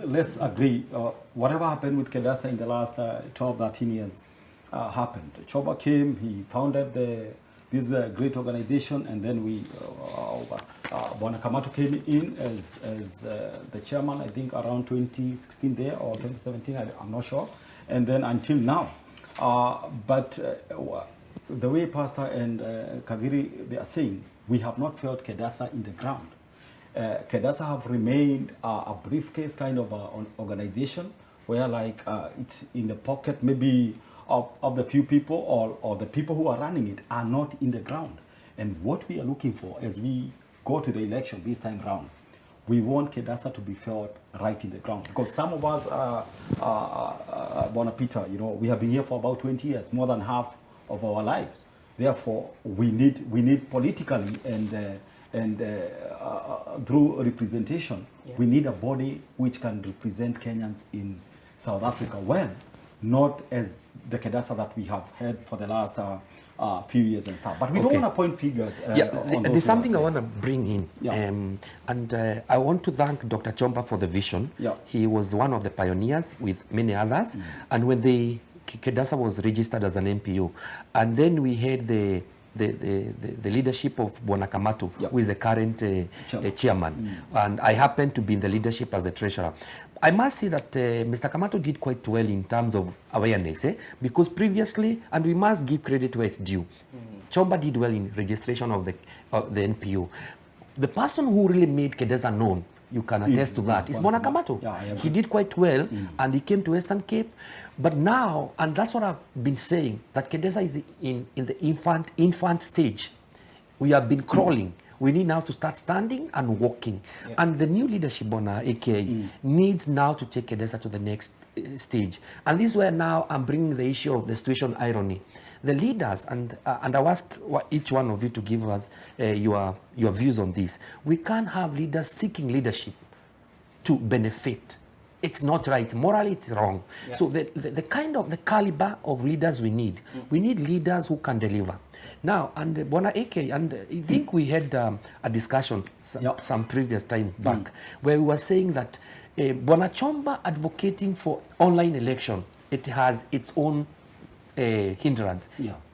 let's agree, whatever happened with KEDESA in the last 12, 13 years happened. Choba came, he founded this great organization, and then Bwana Kamato came in as the chairman, I think around 2016 there, or 2017, I'm not sure, and then until now. But the way Pastor and Kagiri, they are saying, we have not felt KEDESA in the ground. KEDESA have remained a briefcase kind of an organization where like it's in the pocket maybe of the few people, or the people who are running it are not in the ground. And what we are looking for as we go to the election this time round, we want KEDESA to be felt right in the ground. Because some of us, Bona Peter, you know, we have been here for about 20 years, more than half of our lives. Therefore, we need politically and through representation, we need a body which can represent Kenyans in South Africa well, not as the KEDESA that we have had for the last few years and stuff. But we don't want to point figures. There's something I want to bring in. I want to thank Dr. Chomba for the vision. He was one of the pioneers with many others. And when the KEDESA was registered as an NPO, and then we had the leadership of Bwana Kamato, who is the current chairman. And I happen to be in the leadership as the treasurer. I must say that Mr. Kamato did quite well in terms of awareness, because previously, and we must give credit where it's due, Chomba did well in registration of the NPO. The person who really made KEDESA known, you can attest to that, is Bwana Kamato. He did quite well, and he came to Western Cape. But now, and that's what I've been saying, that KEDESA is in the infant stage. We have been crawling. We need now to start standing and walking. And the new leadership, Bona, aka, needs now to take KEDESA to the next stage. And this is where now I'm bringing the issue of the situation irony. The leaders, and I'll ask each one of you to give us your views on this. We can't have leaders seeking leadership to benefit. It's not right. Morally, it's wrong. So the kind of the caliber of leaders we need leaders who can deliver. Now, and Bona AK, and I think we had a discussion some previous time back where we were saying that Bona Chomba advocating for online election, it has its own hindrance,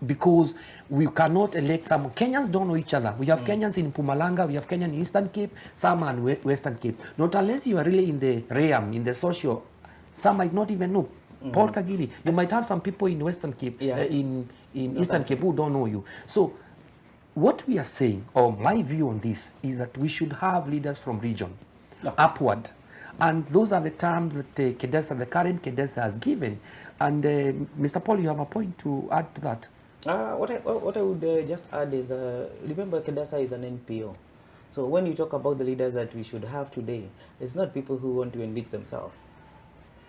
because we cannot elect some. Kenyans don't know each other. We have Kenyans in Mpumalanga, we have Kenyans in Eastern Cape, some are in Western Cape. Not unless you are really in the realm, in the social, some might not even know. Paul Kagiri, you might have some people in Western Cape, in Eastern Cape who don't know you. So what we are saying, or my view on this, is that we should have leaders from region, upward. And those are the terms that KEDESA, the current KEDESA, has given. And Mr. Paul, you have a point to add to that? What I would just add is, remember KEDESA is an NPO. So when you talk about the leaders that we should have today, it's not people who want to enrich themselves.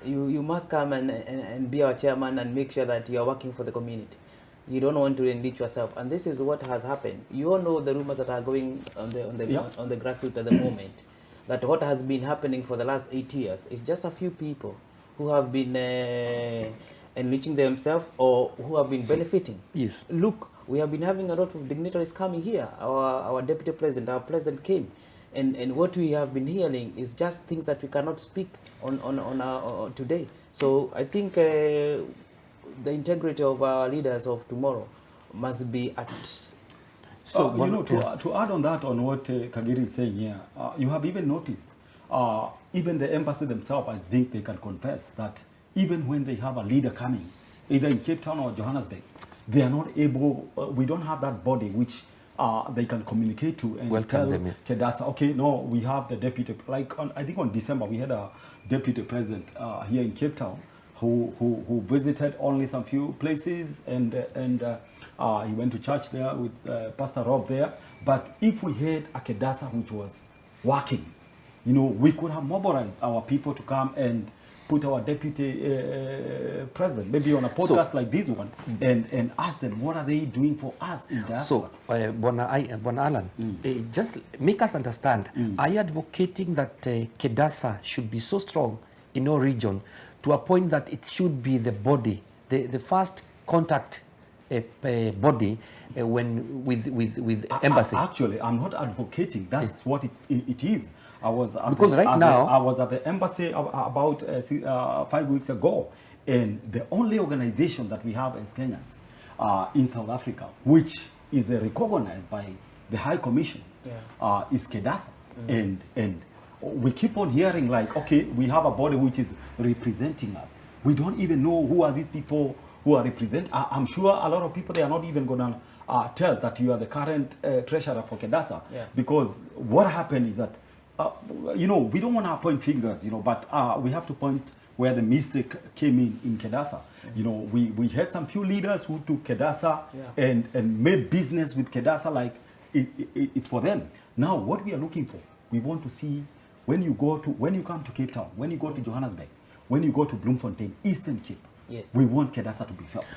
You must come and be our chairman and make sure that you are working for the community. You don't want to enrich yourself. And this is what has happened. You all know the rumors that are going on the grassroots at the moment. That what has been happening for the last 8 years is just a few people who have been enriching themselves or who have been benefiting. Yes. Look, we have been having a lot of dignitaries coming here. Our deputy president, our president came. And what we have been hearing is just things that we cannot speak on today. So I think the integrity of our leaders of tomorrow must be at... So, you know, to add on that, on what Kagiri is saying here, you have even noticed, even the embassy themselves, I think they can confess that even when they have a leader coming, either in Cape Town or Johannesburg, they are not able, we don't have that body which they can communicate to and tell KEDESA, okay, no, we have the deputy, like I think on December, we had a deputy president here in Cape Town who visited only some few places and he went to church there with Pastor Rob there. But if we had a KEDESA which was working, you know, we could have mobilized our people to come and put our deputy president, maybe on a podcast like this one, and ask them, what are they doing for us in that? So, Bona Alan, just make us understand, are you advocating that KEDESA should be so strong in our region to a point that it should be the body, the first contact body with embassy? Actually, I'm not advocating. That's what it is. I was at because right now I was at the embassy about 5 weeks ago, and the only organization that we have as Kenyans in South Africa, which is recognized by the High Commission, is KEDESA. And we keep on hearing like, okay, we have a body which is representing us. We don't even know who are these people who are represent. I'm sure a lot of people, they are not even gonna tell that you are the current treasurer for KEDESA, because what happened is that you know, we don't want to point fingers, you know, but we have to point where the mistake came in KEDESA. You know, we had some few leaders who took KEDESA and made business with KEDESA like it's for them. Now, what we are looking for, we want to see when you come to Cape Town, when you go to Johannesburg, when you go to Bloemfontein, Eastern Cape, we want KEDESA to be felt.